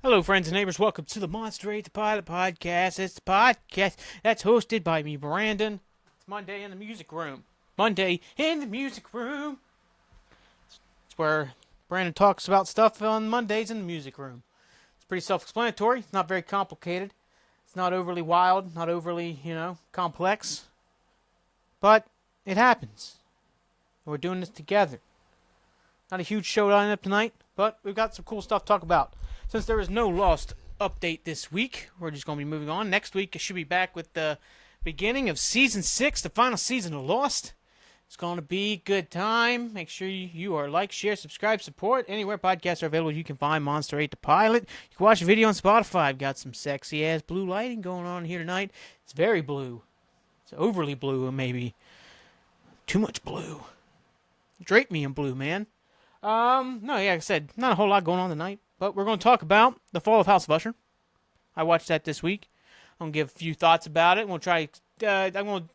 Hello, friends and neighbors. Welcome to the Monster.Ate.The.Pilot podcast. It's the podcast that's hosted by me, Brandon. It's Monday in the Music Room. Monday in the Music Room. It's where Brandon talks about stuff on Mondays in the Music Room. It's pretty self-explanatory. It's not very complicated. It's not overly wild, not overly, complex. But it happens. We're doing this together. Not a huge show lined up tonight, but we've got some cool stuff to talk about. Since there is no Lost update this week, we're just going to be moving on. Next week, I should be back with the beginning of Season 6, the final season of Lost. It's going to be a good time. Make sure you are like, share, subscribe, support. Anywhere podcasts are available, you can find Monster.Ate.The.Pilot. You can watch a video on Spotify. I've got some sexy-ass blue lighting going on here tonight. It's very blue. It's overly blue, maybe. Too much blue. Drape me in blue, man. Like I said, not a whole lot going on tonight, but we're going to talk about The Fall of House of Usher. I watched that this week. I'm going to give a few thoughts about it. I'm going to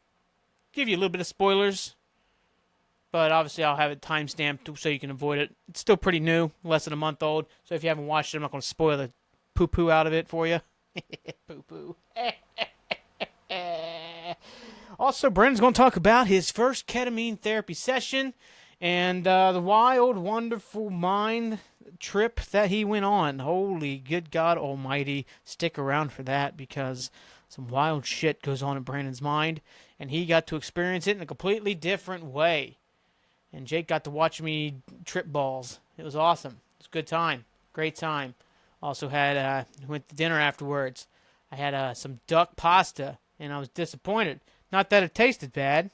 give you a little bit of spoilers, but obviously I'll have it timestamped so you can avoid it. It's still pretty new, less than a month old, so if you haven't watched it, I'm not going to spoil the poo-poo out of it for you. Poo-poo. Also, Brandon's going to talk about his first ketamine therapy session and the wild, wonderful mind trip that he went on. Holy good God almighty. Stick around for that because some wild shit goes on in Brandon's mind. And he got to experience it in a completely different way. And Jake got to watch me trip balls. It was awesome. It was a good time. Great time. Also went to dinner afterwards. I had some duck pasta and I was disappointed. Not that it tasted bad,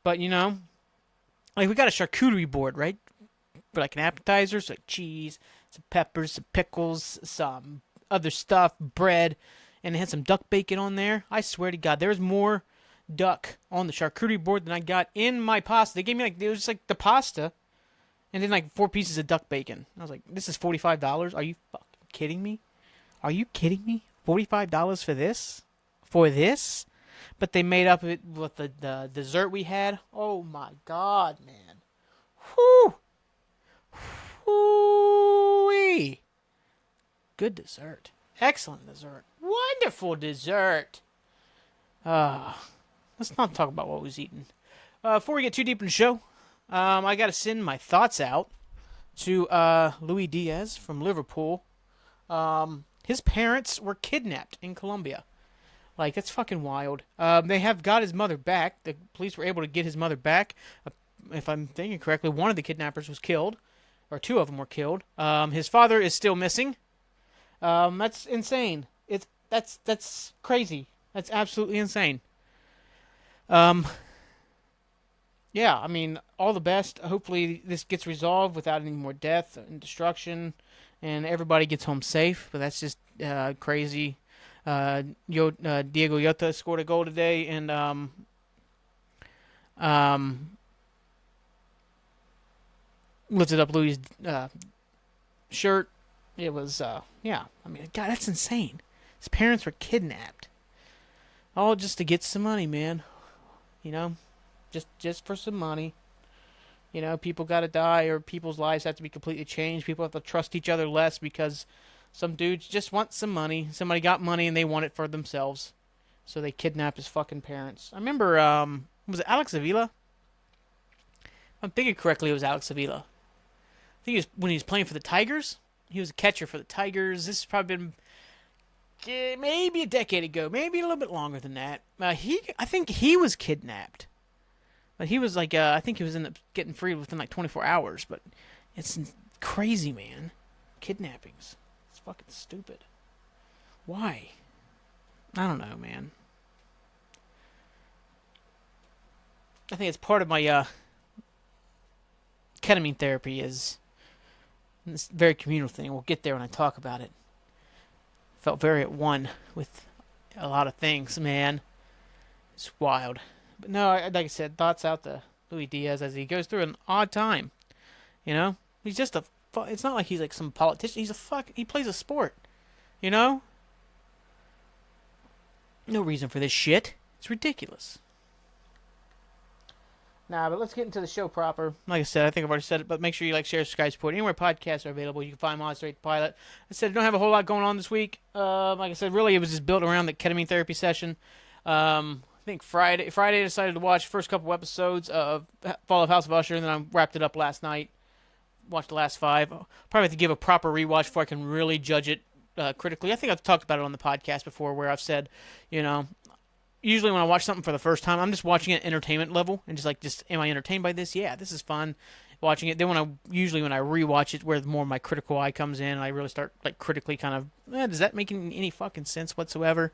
but like we got a charcuterie board, right? For like an appetizer, so like cheese, some peppers, some pickles, some other stuff, bread, and it had some duck bacon on there. I swear to God, there's more duck on the charcuterie board than I got in my pasta. They gave me it was just like the pasta, and then like 4 pieces of duck bacon. I was like, this is $45? Are you fucking kidding me? Are you kidding me? $45 for this? For this? But they made up it with the dessert we had. Oh my God, man. Whew. Whoo-wee. Good dessert. Excellent dessert. Wonderful dessert. Let's not talk about what was eaten. Before we get too deep in the show, I got to send my thoughts out to Louis Diaz from Liverpool. His parents were kidnapped in Colombia. Like, that's fucking wild. They have got his mother back. The police were able to get his mother back. If I'm thinking correctly, one of the kidnappers was killed. Or 2 of them were killed. His father is still missing. That's insane. That's crazy. That's absolutely insane. Yeah, I mean, all the best. Hopefully this gets resolved without any more death and destruction. And everybody gets home safe. But that's just crazy. Diego Yota scored a goal today, and lifted up Louis' shirt. It was, yeah. I mean, God, that's insane. His parents were kidnapped, all just to get some money, man. Just for some money. People got to die, or people's lives have to be completely changed. People have to trust each other less because some dudes just want some money. Somebody got money and they want it for themselves. So they kidnapped his fucking parents. I remember, was it Alex Avila? If I'm thinking correctly, it was Alex Avila. I think when he was playing for the Tigers. He was a catcher for the Tigers. This has probably been maybe a decade ago. Maybe a little bit longer than that. I think he was kidnapped. But he was like, I think he was getting free within like 24 hours. But it's crazy, man. Kidnappings. Fucking stupid. Why? I don't know, man. I think it's part of my ketamine therapy is this very communal thing. We'll get there when I talk about it. Felt very at one with a lot of things, man. It's wild. But no, like I said, thoughts out to Louis Diaz as he goes through an odd time. He's just it's not like he's like some politician. He plays a sport. No reason for this shit. It's ridiculous. Nah, but let's get into the show proper. Like I said, I think I've already said it, but make sure you like, share, subscribe, support. Anywhere podcasts are available, you can find Monster.Ate.The.Pilot. I said I don't have a whole lot going on this week. Like I said, really it was just built around the ketamine therapy session. I think Friday I decided to watch the first couple episodes of Fall of House of Usher, and then I wrapped it up last night. Watched the last 5. I'll probably have to give a proper rewatch before I can really judge it critically. I think I've talked about it on the podcast before, where I've said, you know, usually when I watch something for the first time, I'm just watching it at entertainment level and just am I entertained by this? Yeah, this is fun. Watching it. Then when I rewatch it, where more of my critical eye comes in, I really start like critically kind of, does that make any fucking sense whatsoever?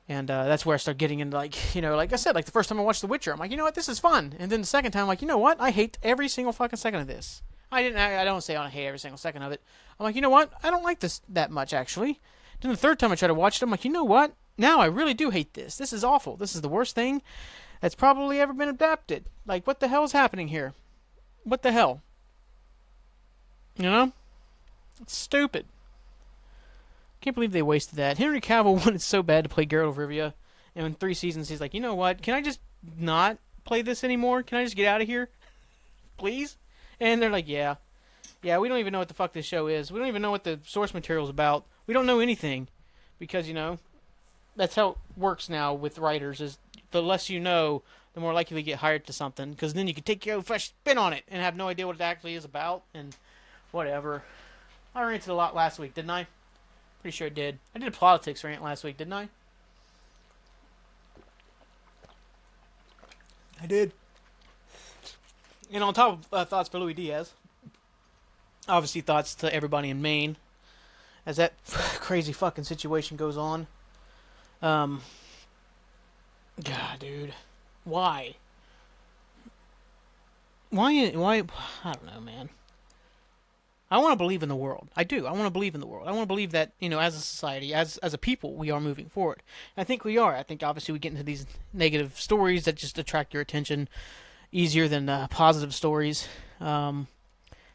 And that's where I start getting into like, like I said, like the first time I watched The Witcher, I'm like, you know what, this is fun. And then the second time, I'm like, you know what, I hate every single fucking second of this. I don't say I hate every single second of it. I'm like, you know what, I don't like this that much actually. Then the third time I try to watch it, I'm like, you know what, now I really do hate this. This is awful. This is the worst thing that's probably ever been adapted. Like, what the hell is happening here? What the hell? You know? It's stupid. Can't believe they wasted that. Henry Cavill wanted so bad to play Geralt of Rivia, and in 3 seasons he's like, you know what? Can I just not play this anymore? Can I just get out of here? Please? And they're like, yeah. Yeah, we don't even know what the fuck this show is. We don't even know what the source material is about. We don't know anything. Because, that's how it works now with writers, is the less you know, the more likely you get hired to something, because then you can take your own fresh spin on it and have no idea what it actually is about, and whatever. I ranted a lot last week, didn't I? Pretty sure I did. I did a politics rant last week, didn't I? I did. And on top of thoughts for Louis Diaz, obviously thoughts to everybody in Maine, as that crazy fucking situation goes on. God, dude. Why? Why? I don't know, man. I want to believe in the world. I do. I want to believe in the world. I want to believe that, as a society, as a people, we are moving forward. I think we are. I think, obviously, we get into these negative stories that just attract your attention easier than positive stories. Then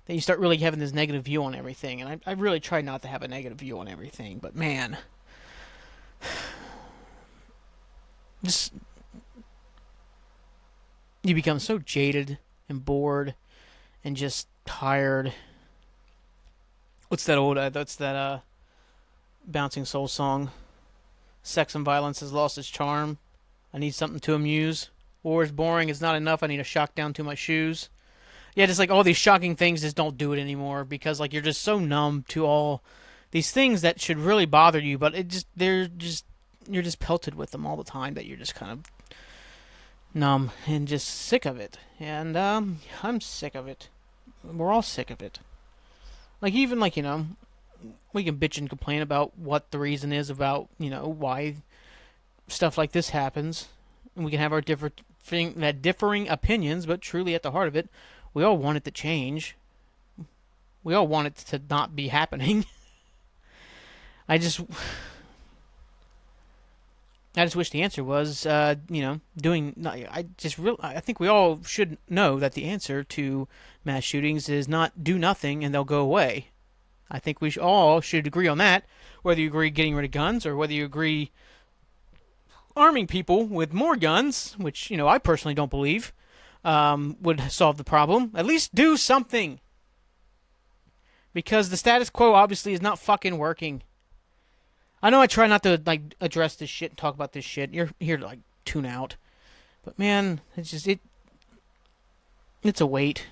you start really having this negative view on everything. And I really try not to have a negative view on everything. But, man... just... you become so jaded and bored and just tired. What's that Bouncing Soul song? Sex and violence has lost its charm. I need something to amuse. War is boring. It's not enough. I need a shock down to my shoes. Yeah, just like all these shocking things just don't do it anymore, because like you're just so numb to all these things that should really bother you, but you're just pelted with them all the time, that you're just kind of numb and just sick of it. And I'm sick of it. We're all sick of it. Like, even like, we can bitch and complain about what the reason is about, why stuff like this happens. And we can have our differing opinions, but truly at the heart of it, we all want it to change. We all want it to not be happening. I just wish the answer was, doing. I think we all should know that the answer to mass shootings is not do nothing and they'll go away. I think we all should agree on that. Whether you agree getting rid of guns, or whether you agree arming people with more guns, which I personally don't believe would solve the problem. At least do something, because the status quo obviously is not fucking working. I know I try not to address this shit and talk about this shit. You're here to tune out. But man, it's a weight.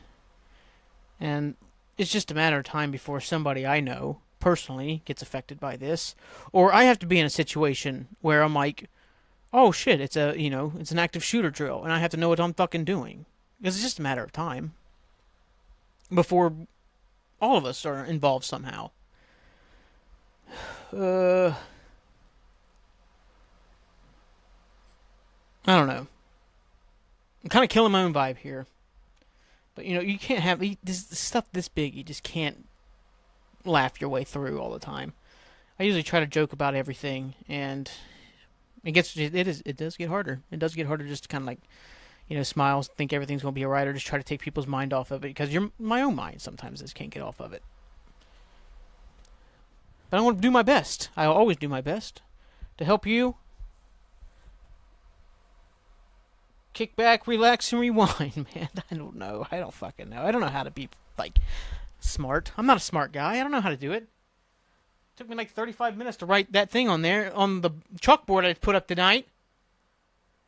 And it's just a matter of time before somebody I know personally gets affected by this, or I have to be in a situation where I'm like, oh shit, it's an active shooter drill, and I have to know what I'm fucking doing. Because it's just a matter of time before all of us are involved somehow. I don't know. I'm kind of killing my own vibe here. But, you can't have this stuff this big. You just can't laugh your way through all the time. I usually try to joke about everything, and it does get harder. It does get harder just to kind of smile, think everything's going to be alright, or just try to take people's mind off of it, because my own mind sometimes just can't get off of it. But I want to do my best. I always do my best to help you kick back, relax, and rewind, man. I don't know. I don't fucking know. I don't know how to be, like, smart. I'm not a smart guy. I don't know how to do it. It took me like 35 minutes to write that thing on there, on the chalkboard I put up tonight.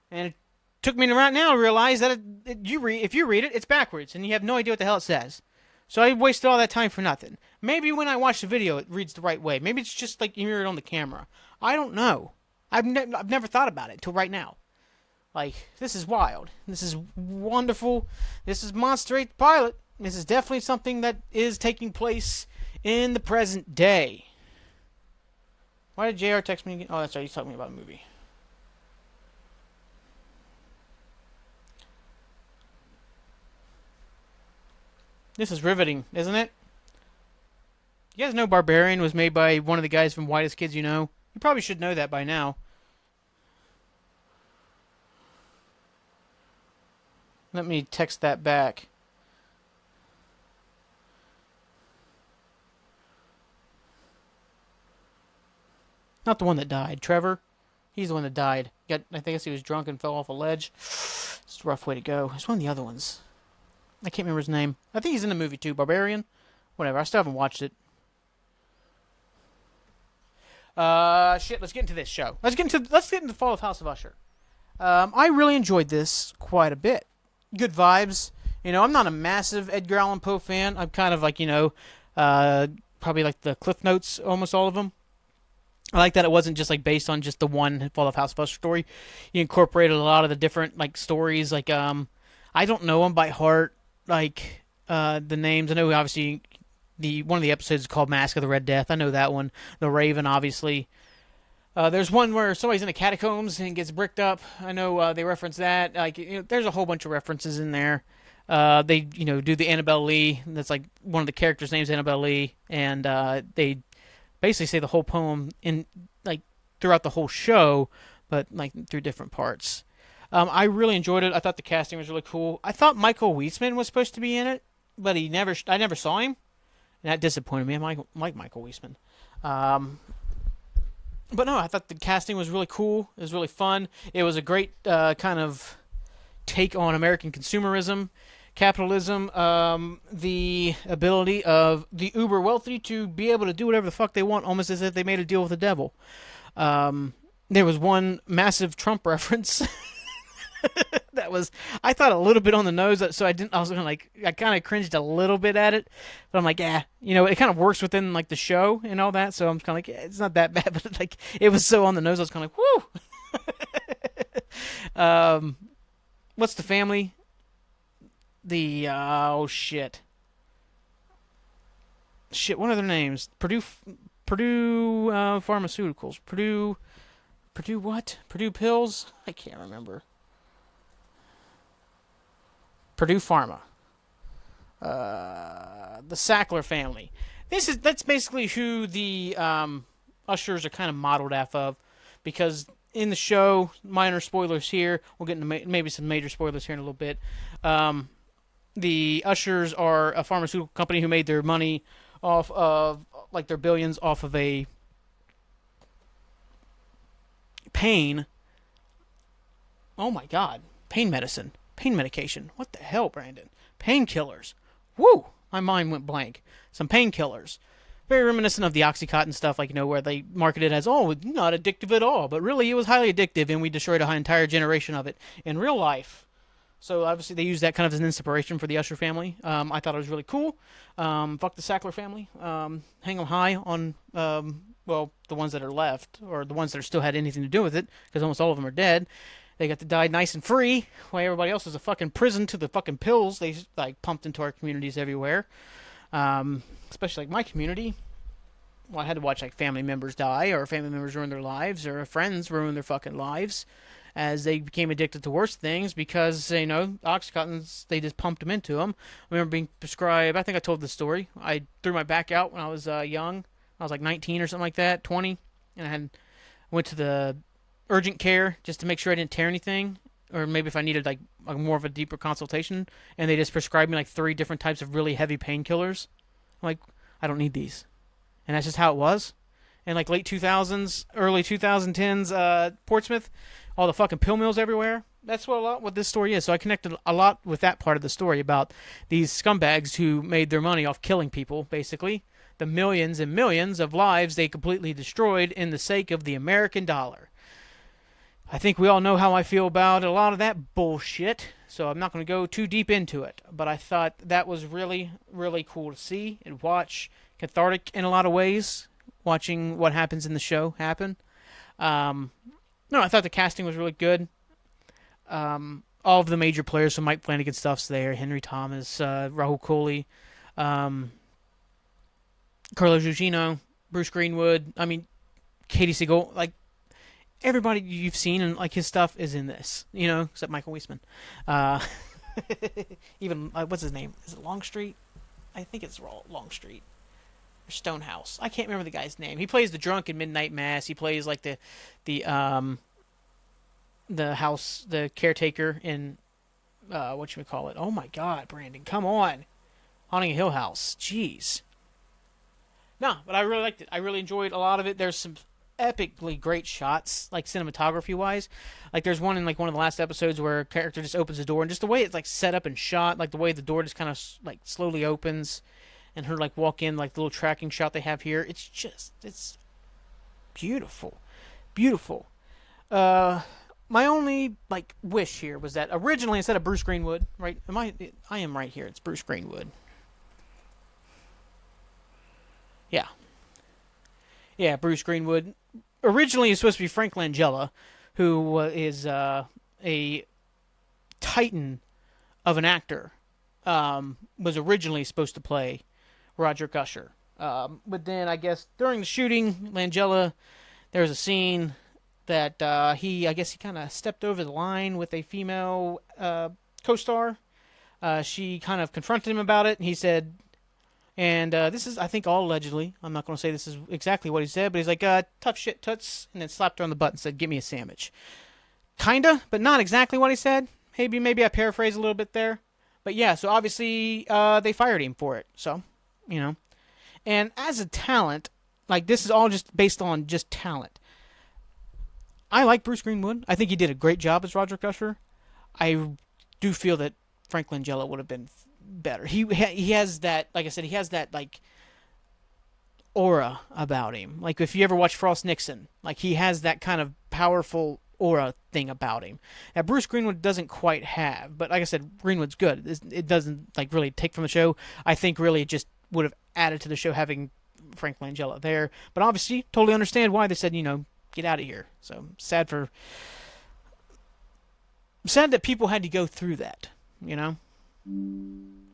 And it took me right now to realize that if you read it, it's backwards, and you have no idea what the hell it says. So I wasted all that time for nothing. Maybe when I watch the video, it reads the right way. Maybe it's just like you hear it on the camera. I don't know. I've never thought about it until right now. Like, this is wild. This is wonderful. This is Monster.Ate.The.Pilot. This is definitely something that is taking place in the present day. Why did JR text me again? Oh, that's right. He's talking about a movie. This is riveting, isn't it? You guys know Barbarian was made by one of the guys from Whitest Kids You Know? You probably should know that by now. Let me text that back. Not the one that died. Trevor? He's the one that died. I think he was drunk and fell off a ledge. It's a rough way to go. It's one of the other ones. I can't remember his name. I think he's in the movie too. Barbarian? Whatever. I still haven't watched it. Shit. Let's get into this show. Let's get into Fall of House of Usher. I really enjoyed this quite a bit. Good vibes. You know, I'm not a massive Edgar Allan Poe fan. I'm kind of like, probably like the Cliff Notes, almost all of them. I like that it wasn't just like based on just the one Fall of House of Usher story. You incorporated a lot of the different like stories. Like I don't know them by heart. Like the names. I know obviously one of the episodes is called Mask of the Red Death. I know that one. The Raven, obviously. There's one where somebody's in the catacombs and gets bricked up. I know they reference that. Like, there's a whole bunch of references in there. They, do the Annabel Lee. That's like one of the characters' names, Annabel Lee, and they basically say the whole poem in like throughout the whole show, but like through different parts. I really enjoyed it. I thought the casting was really cool. I thought Michael Weisman was supposed to be in it, but I never saw him, and that disappointed me. I like Michael Weisman. But no, I thought the casting was really cool. It was really fun. It was a great kind of take on American consumerism, capitalism, the ability of the uber wealthy to be able to do whatever the fuck they want, almost as if they made a deal with the devil. There was one massive Trump reference that was, I thought, a little bit on the nose, so I kind of cringed a little bit at it, but I'm like, yeah, it kind of works within like the show and all that, so I'm kind of like, yeah, it's not that bad, but like it was so on the nose, I was kind of like, woo. What's the family? Oh shit, what are their names? Purdue Pharmaceuticals, Purdue what? Purdue Pills? I can't remember. Purdue Pharma. The Sackler family. That's basically who the Ushers are kind of modeled off of, because in the show, minor spoilers here, we'll get into maybe some major spoilers here in a little bit. The Ushers are a pharmaceutical company who made their money off of, like, their billions off of a pain. Oh my god. Pain medication. What the hell, Brandon? Painkillers. Woo! My mind went blank. Some painkillers. Very reminiscent of the Oxycontin stuff, like, where they market it as, oh, not addictive at all. But really, it was highly addictive, and we destroyed an entire generation of it in real life. So, obviously, they used that kind of as an inspiration for the Usher family. I thought it was really cool. Fuck the Sackler family. Hang them high on, the ones that are left, or the ones that still had anything to do with it, because almost all of them are dead. They got to die nice and free, while everybody else is a fucking prison to the fucking pills they like pumped into our communities everywhere. Especially like my community. Well, I had to watch like family members die, or family members ruin their lives, or friends ruin their fucking lives, as they became addicted to worse things because, Oxycontins, they just pumped them into them. I remember being prescribed, I think I told this story, I threw my back out when I was young. I was like 19 or something like that, 20, and went to the urgent care just to make sure I didn't tear anything, or maybe if I needed like more of a deeper consultation, and they just prescribed me like 3 different types of really heavy painkillers. I'm like, I don't need these. And that's just how it was. In like late 2000s, early 2010s, Portsmouth, all the fucking pill mills everywhere. That's what this story is. So I connected a lot with that part of the story about these scumbags who made their money off killing people, basically. The millions and millions of lives they completely destroyed in the sake of the American dollar. I think we all know how I feel about a lot of that bullshit, so I'm not going to go too deep into it. But I thought that was really, really cool to see and watch. Cathartic in a lot of ways, watching what happens in the show happen. Um, no, I thought the casting was really good. All of the major players, so Mike Flanagan stuff's there. Henry Thomas, Rahul Kohli, um, Carlo Gugino, Bruce Greenwood. I mean, Katie Siegel. Like everybody you've seen and like his stuff is in this. Except Michael Weisman. Uh, even what's his name? Is it Longstreet? I think it's Longstreet or Stonehouse. I can't remember the guy's name. He plays the drunk in Midnight Mass. He plays like the caretaker in whatchamacallit. Oh my God, Brandon, come on, Haunting a Hill House. Jeez. No, but I really liked it. I really enjoyed a lot of it. There's some epically great shots, like cinematography wise. Like there's one in like one of the last episodes where a character just opens the door, and just the way it's like set up and shot, like the way the door just kind of like slowly opens, and her like walk in, like the little tracking shot they have here. It's beautiful, beautiful. My only like wish here was that originally instead of Bruce Greenwood, right? I am right here. It's Bruce Greenwood. Yeah, yeah, Bruce Greenwood. Originally, it's supposed to be Frank Langella, who is a titan of an actor. Was originally supposed to play Roger Gusher, but then I guess during the shooting, Langella, there was a scene that I guess he kind of stepped over the line with a female co-star. She kind of confronted him about it, and he said, and this is, I think, all allegedly. I'm not going to say this is exactly what he said, but he's like, tough shit, toots, and then slapped her on the butt and said, give me a sandwich. Kinda, but not exactly what he said. Maybe I paraphrase a little bit there. But yeah, so obviously they fired him for it. So, you know. And as a talent, like this is all just based on just talent. I like Bruce Greenwood. I think he did a great job as Roger Gusher. I do feel that Frank Langella would have been better. He has that, like I said, he has that like aura about him. Like if you ever watch Frost Nixon, like he has that kind of powerful aura thing about him that Bruce Greenwood doesn't quite have. But like I said, Greenwood's good. It doesn't like really take from the show. I think really it just would have added to the show having Frank Langella there. But obviously, totally understand why they said, get out of here. So sad that people had to go through that,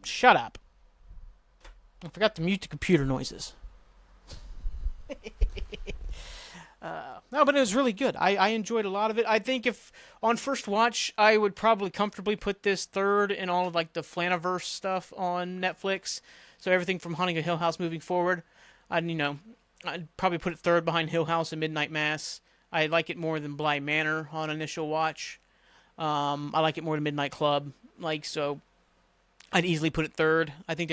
Shut up. I forgot to mute the computer noises. No, but it was really good. I enjoyed a lot of it. I think if on first watch, I would probably comfortably put this third in all of like the Flaniverse stuff on Netflix. So everything from Haunting a Hill House moving forward, I'd probably put it third behind Hill House and Midnight Mass. I like it more than Bly Manor on initial watch. I like it more than Midnight Club. So I'd easily put it third. I think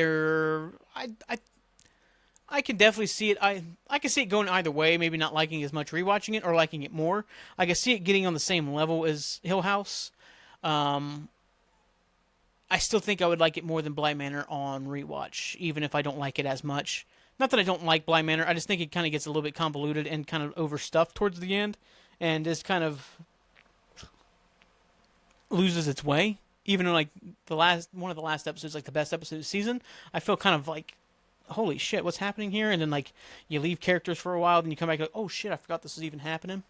I can definitely see it. I can see it going either way. Maybe not liking as much rewatching it or liking it more. I can see it getting on the same level as Hill House. I still think I would like it more than Bly Manor on rewatch, even if I don't like it as much. Not that I don't like Bly Manor. I just think it kind of gets a little bit convoluted and kind of overstuffed towards the end, and just kind of loses its way. Even like one of the last episodes, like the best episode of the season, I feel kind of like, holy shit, what's happening here? And then like you leave characters for a while, then you come back like, oh shit, I forgot this was even happening.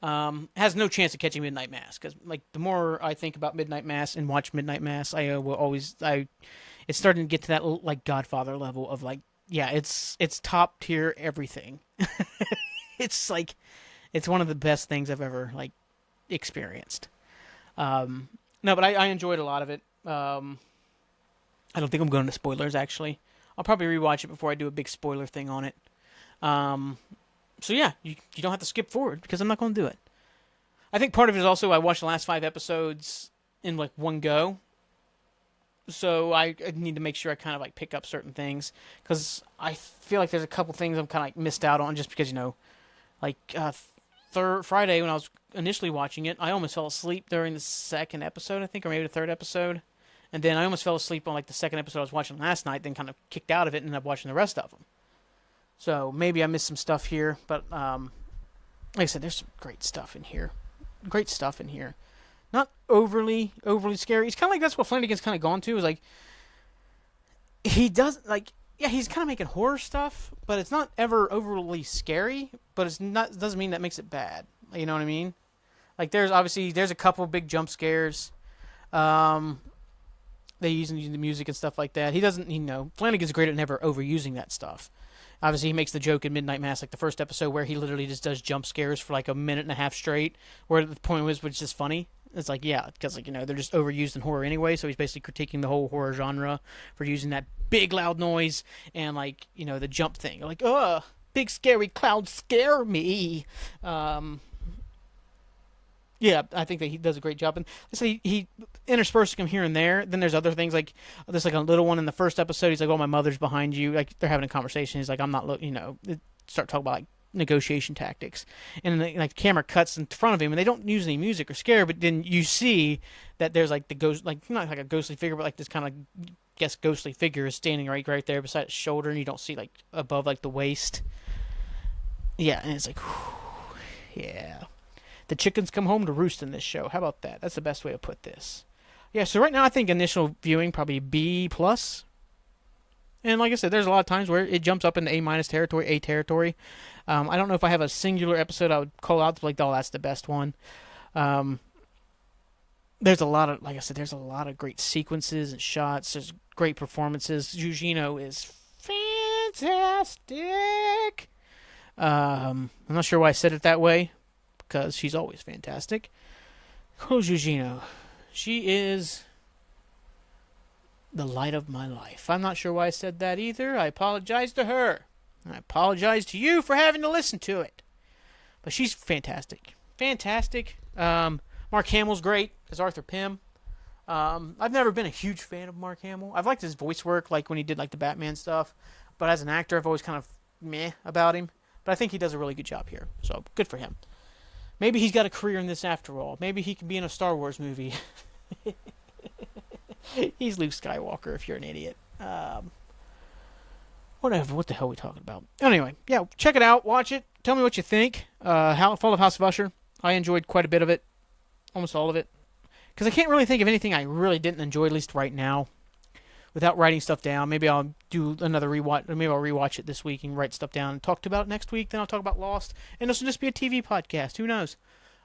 Has no chance of catching Midnight Mass, because like the more I think about Midnight Mass and watch Midnight Mass, it's starting to get to that like Godfather level of like, yeah, it's top tier everything. It's like it's one of the best things I've ever like experienced. No, but I enjoyed a lot of it. I don't think I'm going to spoilers actually. I'll probably rewatch it before I do a big spoiler thing on it. So yeah, you don't have to skip forward because I'm not going to do it. I think part of it is also I watched the last 5 episodes in like one go. So I need to make sure I kind of like pick up certain things because I feel like there's a couple things I'm kind of like missed out on just because like Friday when I was initially watching it, I almost fell asleep during the second episode, I think, or maybe the third episode. And then I almost fell asleep on like the second episode I was watching last night, then kind of kicked out of it and ended up watching the rest of them. So maybe I missed some stuff here, but like I said, there's some great stuff in here. Great stuff in here. Not overly scary. It's kind of like that's what Flanagan's kind of gone to, is like, he does, like, yeah, he's kind of making horror stuff, but it's not ever overly scary, but it's not, doesn't mean that makes it bad. You know what I mean? Like, there's a couple big jump scares. They use the music and stuff like that. He doesn't, Flanagan's great at never overusing that stuff. Obviously, he makes the joke in Midnight Mass, like the first episode, where he literally just does jump scares for like a minute and a half straight, where the point was just funny. It's like, yeah, because like, they're just overused in horror anyway, so he's basically critiquing the whole horror genre for using that big loud noise and like, the jump thing. Like, big scary clouds scare me. Yeah, I think that he does a great job. And so he intersperses them here and there. Then there's other things, like there's like a little one in the first episode. He's like, "Oh, my mother's behind you." Like they're having a conversation. He's like, "I'm not looking." Start talking about like negotiation tactics, and then, like the camera cuts in front of him, and they don't use any music or scare. But then you see that there's like the ghost, like not like a ghostly figure, but like this kind of ghostly figure is standing right there beside his shoulder, and you don't see like above like the waist. Yeah, and it's like, whew, yeah. The chickens come home to roost in this show. How about that? That's the best way to put this. Yeah, so right now I think initial viewing probably B+. And like I said, there's a lot of times where it jumps up into A- territory, A territory. I don't know if I have a singular episode I would call out to like, oh, that's the best one. There's a lot of, like I said, there's a lot of great sequences and shots. There's great performances. Gugino is fantastic. I'm not sure why I said it that way, because she's always fantastic. Gugino. She is the light of my life. I'm not sure why I said that either. I apologize to her. I apologize to you for having to listen to it. But she's fantastic. Fantastic. Mark Hamill's great as Arthur Pym. I've never been a huge fan of Mark Hamill. I've liked his voice work, like when he did like the Batman stuff. But as an actor, I've always kind of meh about him. But I think he does a really good job here. So good for him. Maybe he's got a career in this after all. Maybe he can be in a Star Wars movie. He's Luke Skywalker if you're an idiot. Whatever. What the hell are we talking about? Anyway, yeah, check it out. Watch it. Tell me what you think. Fall of House of Usher. I enjoyed quite a bit of it. Almost all of it. Because I can't really think of anything I really didn't enjoy, at least right now, without writing stuff down. Maybe I'll do another rewatch. Maybe I'll rewatch it this week and write stuff down and talk about it next week. Then I'll talk about Lost. And this will just be a TV podcast. Who knows?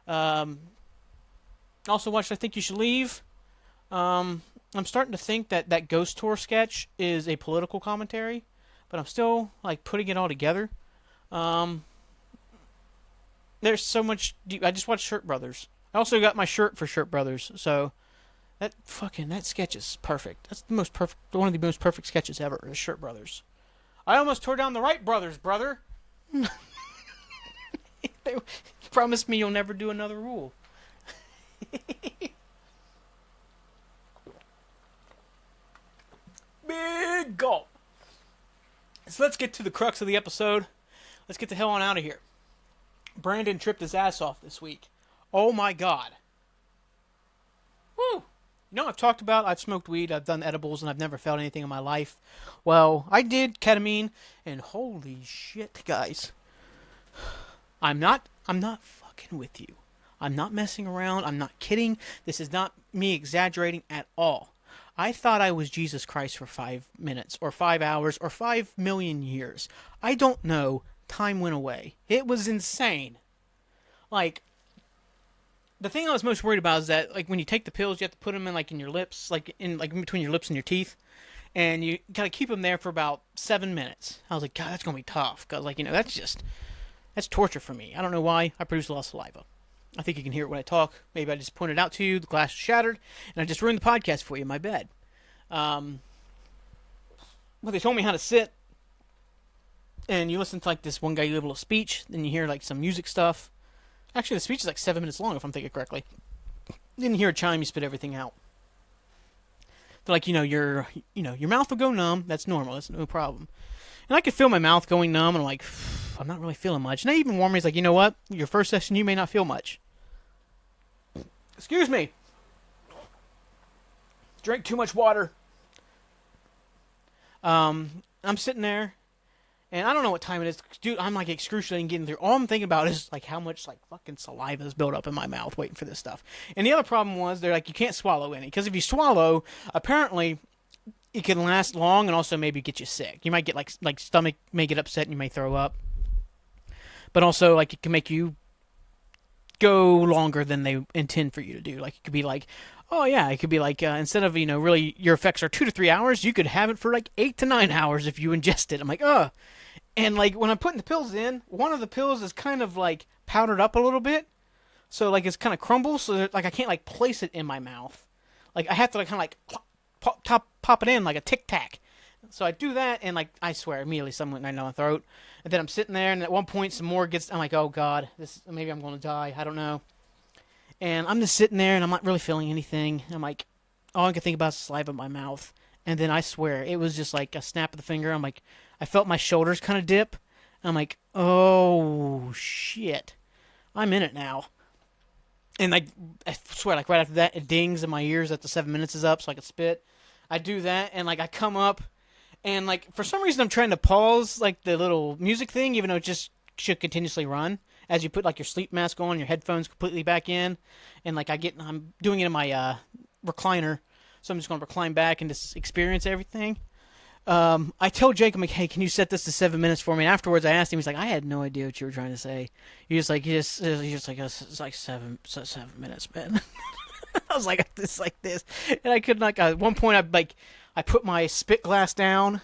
Also watched I Think You Should Leave. I'm starting to think that Ghost Tour sketch is a political commentary, but I'm still like putting it all together. There's so much. I just watched Shirt Brothers. I also got my shirt for Shirt Brothers, so that sketch is perfect. That's the most perfect, one of the most perfect sketches ever. Is Shirt Brothers. I almost tore down the Wright brothers, brother. They promised me you'll never do another rule. Big gulp. So let's get to the crux of the episode. Let's get the hell on out of here. Brandon tripped his ass off this week. Oh my god. Woo! I've smoked weed, I've done edibles, and I've never felt anything in my life. Well, I did ketamine, and holy shit, guys. I'm not fucking with you. I'm not messing around. I'm not kidding. This is not me exaggerating at all. I thought I was Jesus Christ for 5 minutes, or 5 hours, or 5 million years. I don't know. Time went away. It was insane. Like, the thing I was most worried about is that, like, when you take the pills, you have to put them in, like, in your lips, like in between your lips and your teeth, and you gotta keep them there for about 7 minutes. I was like, God, that's gonna be tough, because, like, that's torture for me. I don't know why. I produce a lot of saliva. I think you can hear it when I talk. Maybe I just pointed out to you, the glass is shattered, and I just ruined the podcast for you in my bed. But they told me how to sit, and you listen to, like, this one guy give a little speech, then you hear, like, some music stuff. Actually, the speech is like 7 minutes long, if I'm thinking correctly. You didn't hear a chime, you spit everything out. They're like, your mouth will go numb. That's normal. That's no problem. And I could feel my mouth going numb, and I'm like, I'm not really feeling much. And they even warned me, it's like, you know what? Your first session, you may not feel much. Excuse me. Drink too much water. I'm sitting there, and I don't know what time it is. Dude, I'm like excruciating getting through. All I'm thinking about is like how much like fucking saliva is built up in my mouth waiting for this stuff. And the other problem was they're like, you can't swallow any. Because if you swallow, apparently it can last long and also maybe get you sick. You might get like stomach may get upset and you may throw up. But also like it can make you go longer than they intend for you to do. Like it could be like, oh yeah, it could be like instead of really your effects are 2 to 3 hours, you could have it for like 8 to 9 hours if you ingest it. I'm like, ugh. And like when I'm putting the pills in, one of the pills is kind of like powdered up a little bit, so like it's kind of crumbles, so that, like I can't like place it in my mouth. Like I have to like kind of like pop it in like a Tic Tac. So I do that, and like I swear immediately something went down my throat. And then I'm sitting there, and at one point some more gets. I'm like, oh god, maybe I'm going to die. I don't know. And I'm just sitting there, and I'm not really feeling anything. I'm like, all I can think about is saliva in my mouth. And then I swear it was just like a snap of the finger. I'm like, I felt my shoulders kind of dip. I'm like, oh shit, I'm in it now. And like I swear, like right after that, it dings in my ears that the 7 minutes is up, so I can spit. I do that, and like I come up. And, like, for some reason I'm trying to pause, like, the little music thing, even though it just should continuously run. As you put, like, your sleep mask on, your headphones completely back in. And, like, I'm doing it in my recliner. So I'm just going to recline back and just experience everything. I told Jake, I'm like, hey, can you set this to 7 minutes for me? And afterwards I asked him, he's like, I had no idea what you were trying to say. He's just like, it's like 7 minutes, man. I was like, it's like this. And I couldn't, like, at one point I put my spit glass down,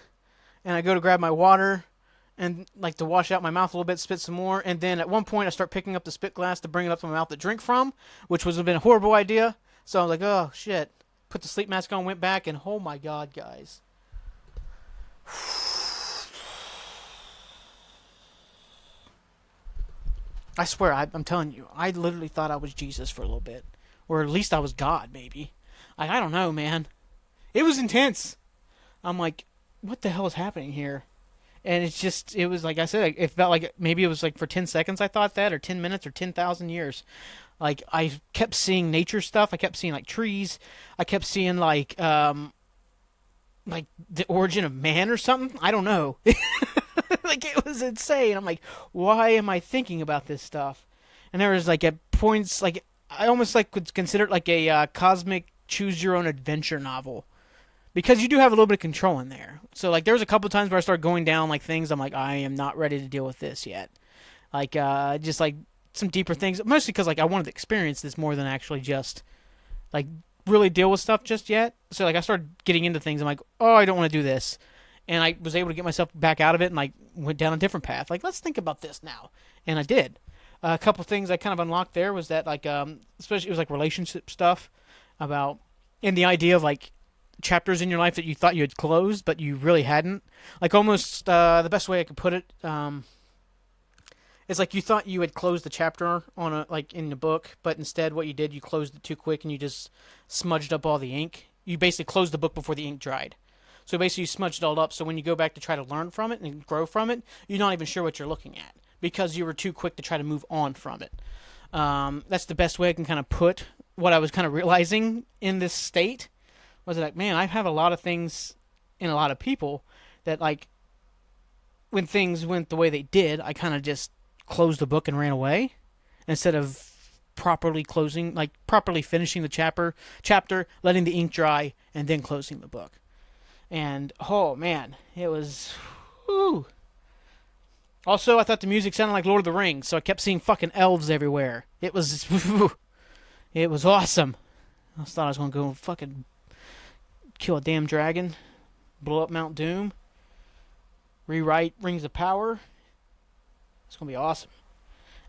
and I go to grab my water, and like to wash out my mouth a little bit, spit some more, and then at one point I start picking up the spit glass to bring it up to my mouth to drink from, which would have been a horrible idea. So I was like, oh shit. Put the sleep mask on, went back, and oh my god, guys. I swear, I'm telling you, I literally thought I was Jesus for a little bit. Or at least I was God, maybe. I don't know, man. It was intense. I'm like, what the hell is happening here? And it was like I said, it felt like maybe it was like for 10 seconds I thought that, or 10 minutes, or 10,000 years. Like, I kept seeing nature stuff. I kept seeing, like, trees. I kept seeing, like the origin of man or something. I don't know. Like, it was insane. I'm like, why am I thinking about this stuff? And there was, like, at points, like, I almost, like, could consider it like a cosmic choose-your-own-adventure novel. Because you do have a little bit of control in there. So, like, there was a couple times where I started going down, like, things I'm like, I am not ready to deal with this yet. Like, just, like, some deeper things. Mostly because, like, I wanted to experience this more than actually just, like, really deal with stuff just yet. So, like, I started getting into things. I'm like, oh, I don't want to do this. And I was able to get myself back out of it and, like, went down a different path. Like, let's think about this now. And I did. A couple things I kind of unlocked there was that, like, especially it was, like, relationship stuff about, and the idea of, like, chapters in your life that you thought you had closed, but you really hadn't. Like, almost the best way I could put it is like you thought you had closed the chapter on in the book, but instead what you did, you closed it too quick and you just smudged up all the ink. You basically closed the book before the ink dried. So basically you smudged it all up, so when you go back to try to learn from it and grow from it, you're not even sure what you're looking at because you were too quick to try to move on from it. That's the best way I can kind of put what I was kind of realizing in this state. Was like, man, I have a lot of things in a lot of people that, like, when things went the way they did, I kind of just closed the book and ran away instead of properly finishing the chapter, letting the ink dry, and then closing the book. And, oh, man, it was, whew. Also, I thought the music sounded like Lord of the Rings, so I kept seeing fucking elves everywhere. It was, it was awesome. I thought I was going to go fucking kill a damn dragon, blow up Mount Doom, rewrite Rings of Power. It's gonna be awesome.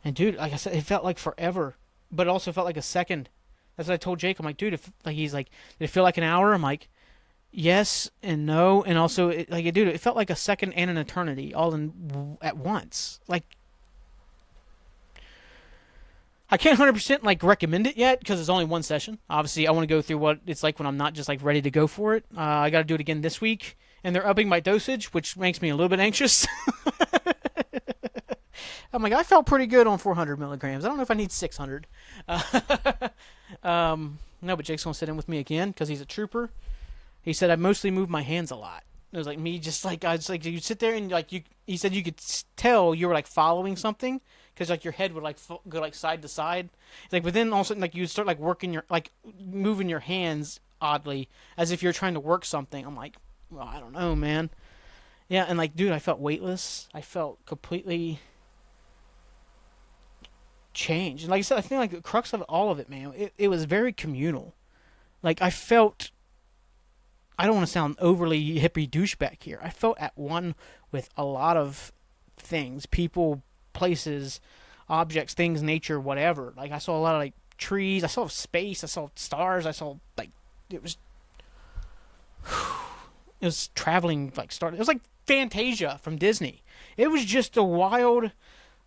And dude, like I said, it felt like forever, but it also felt like a second. That's what I told Jake. I'm like, dude, he's like, did it feel like an hour? I'm like, yes and no, and also, dude, it felt like a second and an eternity all in at once. Like, I can't 100% like recommend it yet because it's only one session. Obviously, I want to go through what it's like when I'm not just like ready to go for it. I got to do it again this week, and they're upping my dosage, which makes me a little bit anxious. I'm like, I felt pretty good on 400 milligrams. I don't know if I need 600. Uh, no, but Jake's gonna sit in with me again because he's a trooper. He said I mostly move my hands a lot. It was like me, just like I was like you sit there and like you. He said you could tell you were like following something because like your head would like go like side to side. Like, but then all of a sudden like you start like working your like moving your hands oddly as if you're trying to work something. I'm like, well, I don't know, man. Yeah, and like, dude, I felt weightless. I felt completely changed. And like I said, I think like the crux of all of it, man, it was very communal. Like I felt. I don't want to sound overly hippie douchebag here. I felt at one with a lot of things, people, places, objects, things, nature, whatever. Like I saw a lot of like trees. I saw space. I saw stars. I saw like it was it was traveling like star. It was like Fantasia from Disney. It was just a wild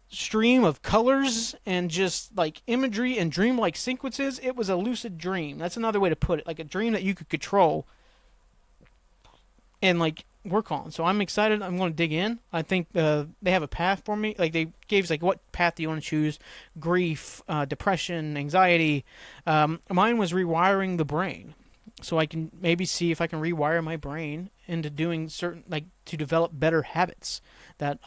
stream of colors and just like imagery and dreamlike sequences. It was a lucid dream. That's another way to put it. Like a dream that you could control and like work on. So I'm excited. I'm going to dig in. I think they have a path for me. Like they gave us like what path do you want to choose? Grief, depression, anxiety. Mine was rewiring the brain, so I can maybe see if I can rewire my brain into doing certain like to develop better habits that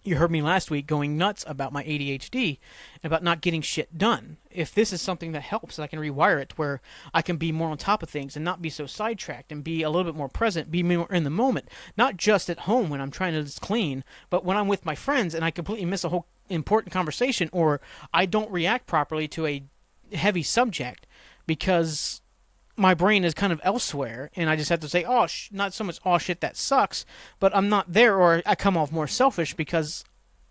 you heard me last week going nuts about my ADHD and about not getting shit done. If this is something that helps, I can rewire it where I can be more on top of things and not be so sidetracked and be a little bit more present, be more in the moment. Not just at home when I'm trying to just clean, but when I'm with my friends and I completely miss a whole important conversation or I don't react properly to a heavy subject because my brain is kind of elsewhere, and I just have to say, oh, not so much, oh shit, that sucks, but I'm not there, or I come off more selfish because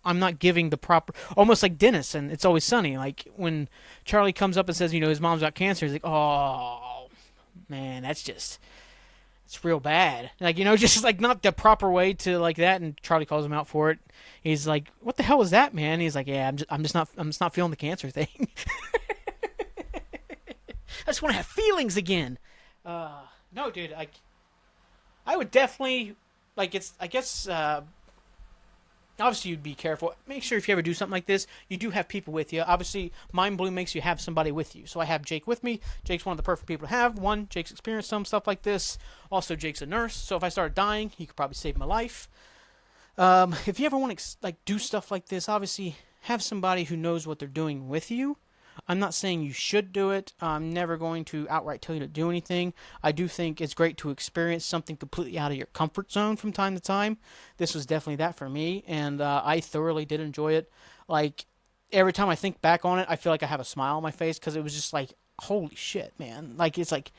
I'm not giving the proper, almost like Dennis, and It's Always Sunny, like when Charlie comes up and says, his mom's got cancer, he's like, oh, man, it's real bad, like, just like not the proper way to like that, and Charlie calls him out for it. He's like, what the hell is that, man? He's like, yeah, I'm just not feeling the cancer thing. I just want to have feelings again. No, dude, I would definitely, like, I guess, obviously you'd be careful. Make sure if you ever do something like this, you do have people with you. Obviously, Mind Bloom makes you have somebody with you. So I have Jake with me. Jake's one of the perfect people to have. One, Jake's experienced some stuff like this. Also, Jake's a nurse, so if I started dying, he could probably save my life. If you ever want to, like, do stuff like this, obviously, have somebody who knows what they're doing with you. I'm not saying you should do it. I'm never going to outright tell you to do anything. I do think it's great to experience something completely out of your comfort zone from time to time. This was definitely that for me, and I thoroughly did enjoy it. Like, every time I think back on it, I feel like I have a smile on my face because it was just like, holy shit, man. Like, it's like,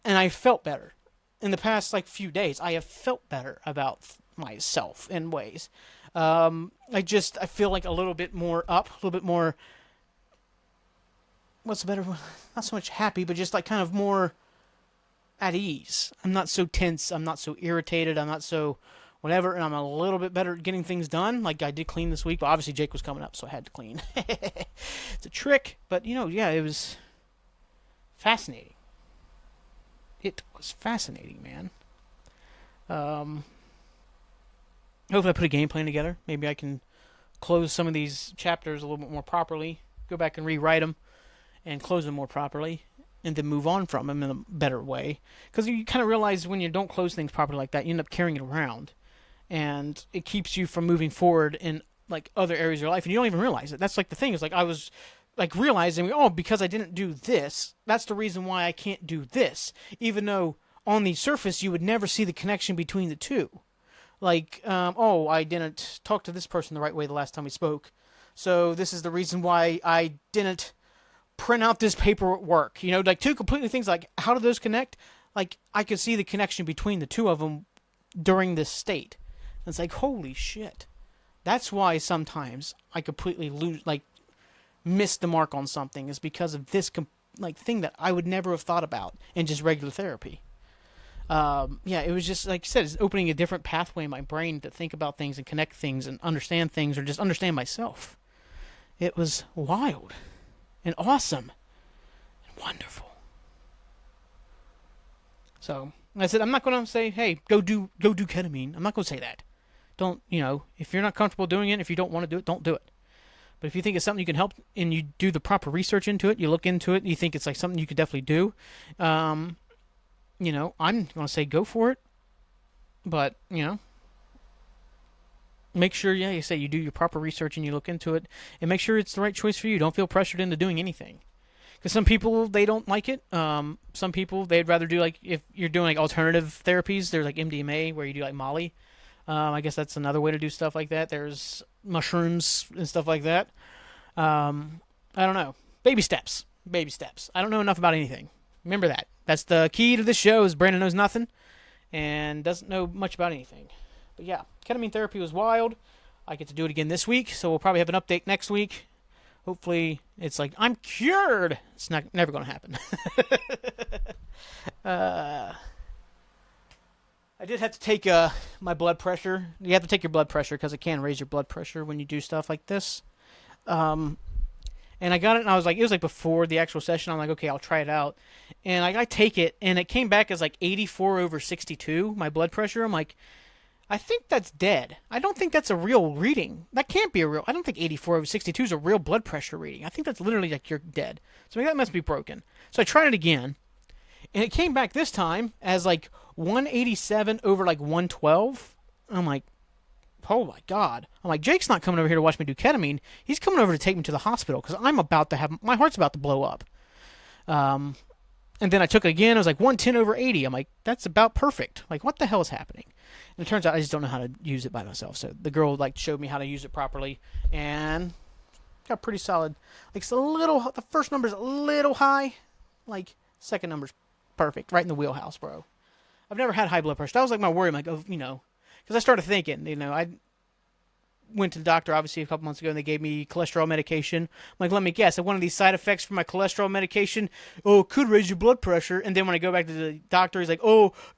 and I felt better. In the past, like, few days, I have felt better about myself in ways. I feel like a little bit more up, a little bit more, what's the better one? Not so much happy, but just like kind of more at ease. I'm not so tense. I'm not so irritated. I'm not so whatever. And I'm a little bit better at getting things done. Like I did clean this week, but obviously Jake was coming up, so I had to clean. It's a trick, but yeah, it was fascinating. It was fascinating, man. Hopefully I put a game plan together. Maybe I can close some of these chapters a little bit more properly. Go back and rewrite them. And close them more properly, and then move on from them in a better way. Because you kind of realize when you don't close things properly like that, you end up carrying it around, and it keeps you from moving forward in like other areas of your life, and you don't even realize it. That's like the thing is like I was like realizing, oh, because I didn't do this, that's the reason why I can't do this, even though on the surface you would never see the connection between the two. Like, oh, I didn't talk to this person the right way the last time we spoke, so this is the reason why I didn't print out this paper at work. Like two completely things. Like, how do those connect? Like, I could see the connection between the two of them during this state. And it's like, holy shit. That's why sometimes I completely miss the mark on something, is because of this thing that I would never have thought about in just regular therapy. It was just, like I said, it's opening a different pathway in my brain to think about things and connect things and understand things, or just understand myself. It was wild. And awesome. And wonderful. So, like I said, I'm not going to say, hey, go do ketamine. I'm not going to say that. Don't, if you're not comfortable doing it, if you don't want to do it, don't do it. But if you think it's something you can help and you do the proper research into it, you look into it, you think it's like something you could definitely do, I'm going to say go for it. But, make sure, you say you do your proper research and you look into it and make sure it's the right choice for you. Don't feel pressured into doing anything. Because some people, they don't like it. Some people, they'd rather do, like, if you're doing, like, alternative therapies, there's, like, MDMA where you do, like, Molly. I guess that's another way to do stuff like that. There's mushrooms and stuff like that. I don't know. Baby steps. Baby steps. I don't know enough about anything. Remember that. That's the key to this show is Brandon knows nothing and doesn't know much about anything. But yeah, ketamine therapy was wild. I get to do it again this week, so we'll probably have an update next week. Hopefully it's like, I'm cured. It's never going to happen. I did have to take my blood pressure. You have to take your blood pressure because it can raise your blood pressure when you do stuff like this. And I got it, and I was like, it was like before the actual session. I'm like, okay, I'll try it out. And I take it, and it came back as like 84/62, my blood pressure. I'm like, I think that's dead. I don't think that's a real reading. That can't be a real. I don't think 84/62 is a real blood pressure reading. I think that's literally like you're dead. So maybe that must be broken. So I tried it again, and it came back this time as like 187 over like 112. I'm like, oh my God. I'm like, Jake's not coming over here to watch me do ketamine. He's coming over to take me to the hospital because my heart's about to blow up. And then I took it again. It was like 110 over 80. I'm like, that's about perfect. Like, what the hell is happening? And it turns out I just don't know how to use it by myself. So the girl like showed me how to use it properly and got pretty solid. Like, it's the first number's a little high. Like, second number's perfect. Right in the wheelhouse, bro. I've never had high blood pressure. That was like my worry. I'm like, because I started thinking, I went to the doctor obviously a couple months ago and they gave me cholesterol medication. I'm like, let me guess, one of these side effects from my cholesterol medication, it could raise your blood pressure. And then when I go back to the doctor, he's like,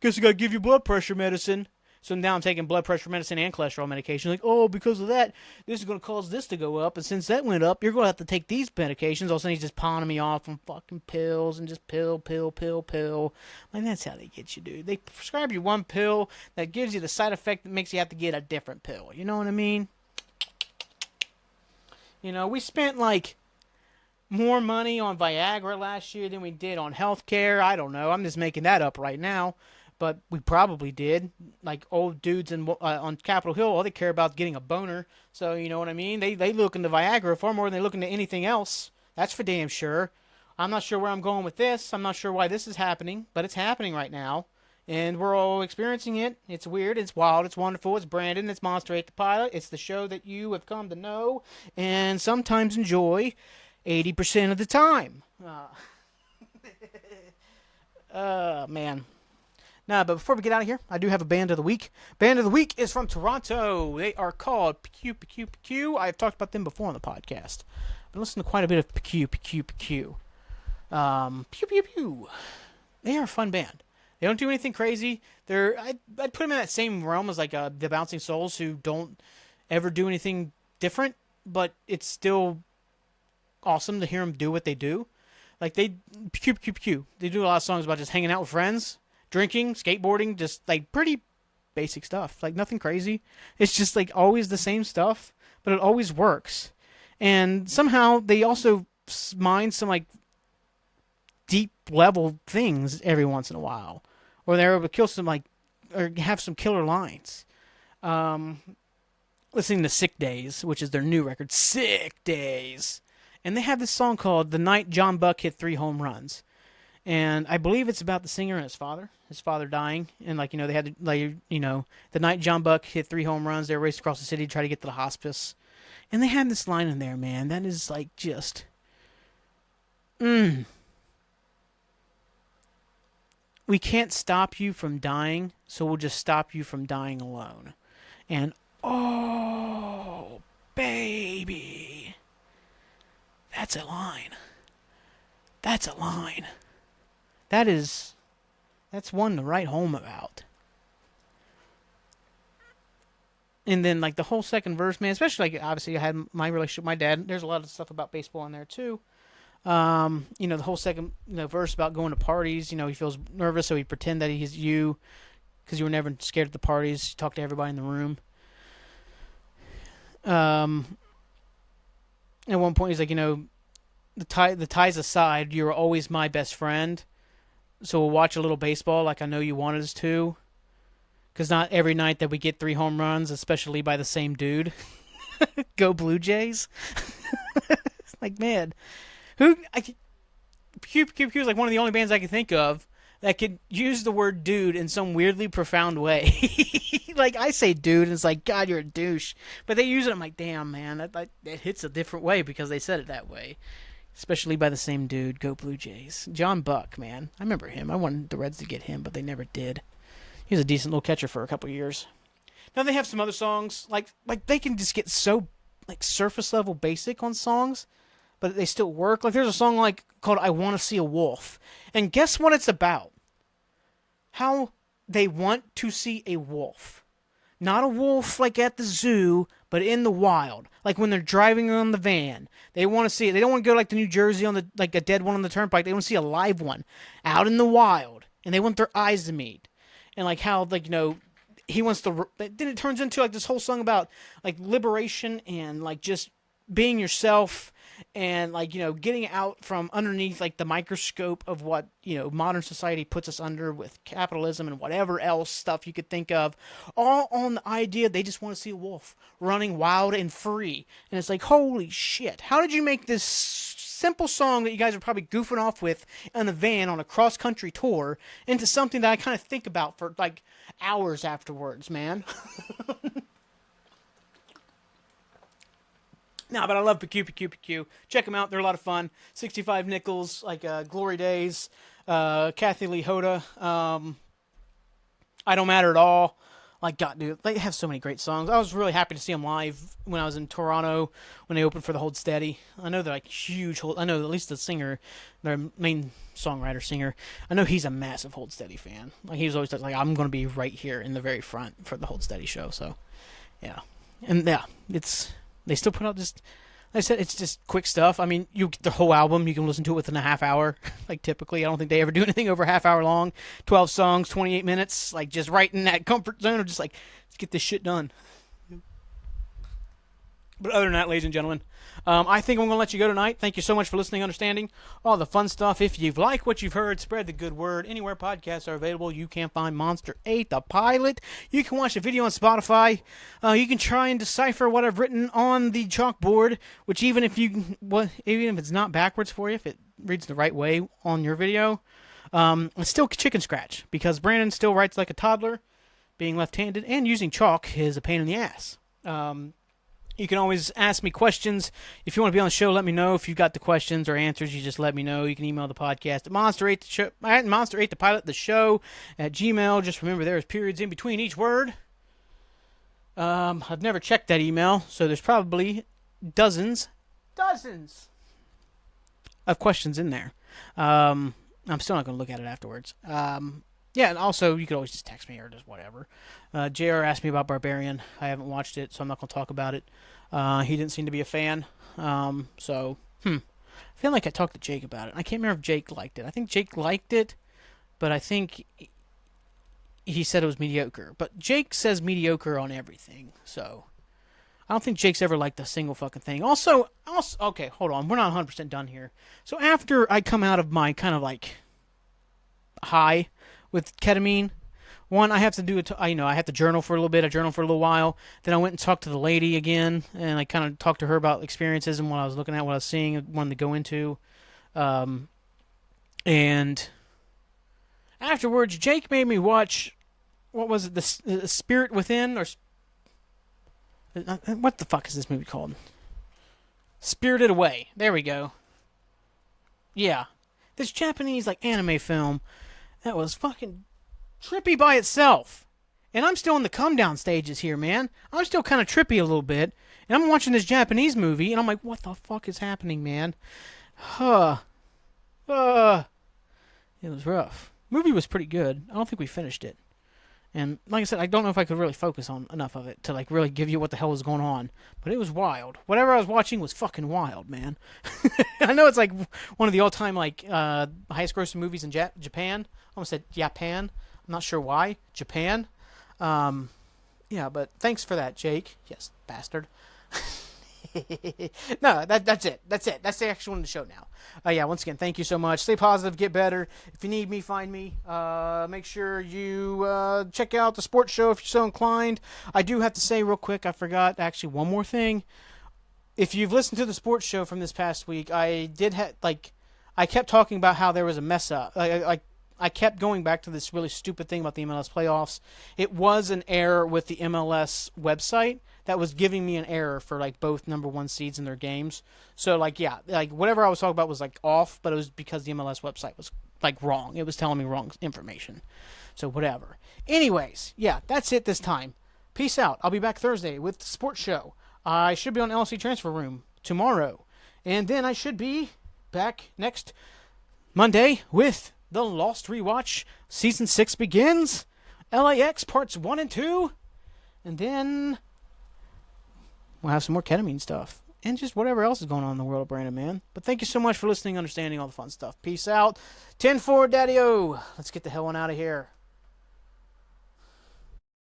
guess I gotta give you blood pressure medicine. So now I'm taking blood pressure medicine and cholesterol medication. Like, because of that, this is going to cause this to go up. And since that went up, you're going to have to take these medications. All of a sudden, he's just pawning me off on fucking pills and just pill. Like, that's how they get you, dude. They prescribe you one pill that gives you the side effect that makes you have to get a different pill. You know what I mean? We spent, like, more money on Viagra last year than we did on healthcare. I don't know. I'm just making that up right now. But we probably did. Like old dudes on Capitol Hill, all they care about is getting a boner. So, you know what I mean? They look into Viagra far more than they look into anything else. That's for damn sure. I'm not sure where I'm going with this. I'm not sure why this is happening. But it's happening right now. And we're all experiencing it. It's weird. It's wild. It's wonderful. It's Brandon. It's Monster.Ate.The.Pilot. It's the show that you have come to know and sometimes enjoy 80% of the time. Man. Nah, but before we get out of here, I do have a band of the week. Band of the week is from Toronto. They are called PQ. I've talked about them before on the podcast. I've been listening to quite a bit of PQ. They are a fun band. They don't do anything crazy. I'd put them in that same realm as like the Bouncing Souls, who don't ever do anything different, but it's still awesome to hear them do what they do. Like PQ. They do a lot of songs about just hanging out with friends. Drinking, skateboarding, just like pretty basic stuff. Like nothing crazy. It's just like always the same stuff, but it always works. And somehow they also mine some like deep level things every once in a while. Or they're able to kill some or have some killer lines. Listening to Sick Days, which is their new record, Sick Days. And they have this song called The Night John Buck Hit 3 Home Runs. And I believe it's about the singer and his father dying. And, they had to, the night John Buck hit 3 home runs, they raced across the city to try to get to the hospice. And they had this line in there, man, that is, just... We can't stop you from dying, so we'll just stop you from dying alone. And, oh, baby. That's a line. That's one to write home about. And then, the whole second verse, man, especially, obviously, I had my relationship with my dad. There's a lot of stuff about baseball in there, too. The whole second verse about going to parties. He feels nervous, so he pretend that he's you because you were never scared at the parties. You talk to everybody in the room. At one point, he's like, the ties aside, you're always my best friend. So we'll watch a little baseball like I know you wanted us to. Because not every night that we get 3 home runs, especially by the same dude. Go Blue Jays. It's like, man. Q is like one of the only bands I can think of that could use the word dude in some weirdly profound way. Like, I say dude, and it's like, God, you're a douche. But they use it, I'm like, damn, man. That hits a different way because they said it that way. Especially by the same dude, Go Blue Jays. John Buck, man. I remember him. I wanted the Reds to get him, but they never did. He was a decent little catcher for a couple years. Now they have some other songs. Like they can just get so like surface level basic on songs, but they still work. Like there's a song called I Want to See a Wolf. And guess what it's about? How they want to see a wolf. Not a wolf like at the zoo, but in the wild. Like when they're driving on the van. They want to see it. They don't want to go like to New Jersey on the like a dead one on the turnpike. They want to see a live one out in the wild. And they want their eyes to meet. And like how he wants to. Then it turns into like this whole song about like liberation and like just being yourself and like getting out from underneath like the microscope of what modern society puts us under with capitalism and whatever else stuff you could think of, all on the idea they just want to see a wolf running wild and free. And it's like, holy shit, how did you make this simple song that you guys are probably goofing off with in a van on a cross-country tour into something that I kind of think about for like hours afterwards, man? No, but I love PQ. Check them out. They're a lot of fun. 65 Nickels, like Glory Days, Kathy Lee Hoda, I Don't Matter at All. Like, God, dude, they have so many great songs. I was really happy to see them live when I was in Toronto when they opened for the Hold Steady. I know they're like huge. I know at least the singer, their main songwriter, singer, I know he's a massive Hold Steady fan. Like, he was always like, I'm going to be right here in the very front for the Hold Steady show. So, yeah. And, yeah, they still put out just, like I said, it's just quick stuff. I mean, you get the whole album. You can listen to it within a half hour. Like, typically, I don't think they ever do anything over a half hour long. 12 songs, 28 minutes. Like, just right in that comfort zone of just like, let's get this shit done. But other than that, ladies and gentlemen, I think I'm going to let you go tonight. Thank you so much for listening, understanding all the fun stuff. If you've liked what you've heard, spread the good word. Anywhere podcasts are available, you can find Monster.Ate.The.Pilot. You can watch the video on Spotify. You can try and decipher what I've written on the chalkboard, which even if it's not backwards for you, if it reads the right way on your video, it's still chicken scratch because Brandon still writes like a toddler. Being left-handed and using chalk is a pain in the ass. You can always ask me questions. If you want to be on the show, let me know. If you've got the questions or answers, you just let me know. You can email the podcast at Monster.Ate.The.Pilot, the show, at Gmail. Just remember there's periods in between each word. I've never checked that email, so there's probably dozens of questions in there. I'm still not going to look at it afterwards. Yeah, and also, you could always just text me or just whatever. JR asked me about Barbarian. I haven't watched it, so I'm not going to talk about it. He didn't seem to be a fan. I feel like I talked to Jake about it. I can't remember if Jake liked it. I think Jake liked it, but I think he said it was mediocre. But Jake says mediocre on everything, so I don't think Jake's ever liked a single fucking thing. Also, okay, hold on. We're not 100% done here. So after I come out of my kind of like high with ketamine, one, I have to do it. I have to journal for a little bit. I journaled for a little while. Then I went and talked to the lady again, and I kind of talked to her about experiences and what I was looking at, what I was seeing, wanted to go into. And afterwards, Jake made me watch. What was it? The Spirit Within, or what the fuck is this movie called? Spirited Away. There we go. Yeah, this Japanese like anime film that was fucking trippy by itself. And I'm still in the come down stages here, man. I'm still kind of trippy a little bit. And I'm watching this Japanese movie, and I'm like, what the fuck is happening, man? It was rough. Movie was pretty good. I don't think we finished it. And like I said, I don't know if I could really focus on enough of it to like really give you what the hell was going on. But it was wild. Whatever I was watching was fucking wild, man. I know it's like one of the all-time like highest grossing movies in Japan. I almost said Japan. I'm not sure why. Japan. Yeah, but thanks for that, Jake. Yes, bastard. No, that's it. That's it. That's the actual one of the show now. Yeah, once again, thank you so much. Stay positive, get better. If you need me, find me. Make sure you check out the sports show if you're so inclined. I do have to say real quick, I forgot actually one more thing. If you've listened to the sports show from this past week, I kept talking about how there was a mess up. I kept going back to this really stupid thing about the MLS playoffs. It was an error with the MLS website that was giving me an error for like both number one seeds in their games. So whatever I was talking about was like off, but it was because the MLS website was like wrong. It was telling me wrong information. So whatever. Anyways, yeah, that's it this time. Peace out. I'll be back Thursday with the sports show. I should be on LC Transfer Room tomorrow. And then I should be back next Monday with The Lost Rewatch. Season 6 begins. LAX Parts 1 and 2. And then we'll have some more ketamine stuff. And just whatever else is going on in the world of Brandon, man. But thank you so much for listening, understanding all the fun stuff. Peace out. 10-4, Daddy-O. Let's get the hell on out of here.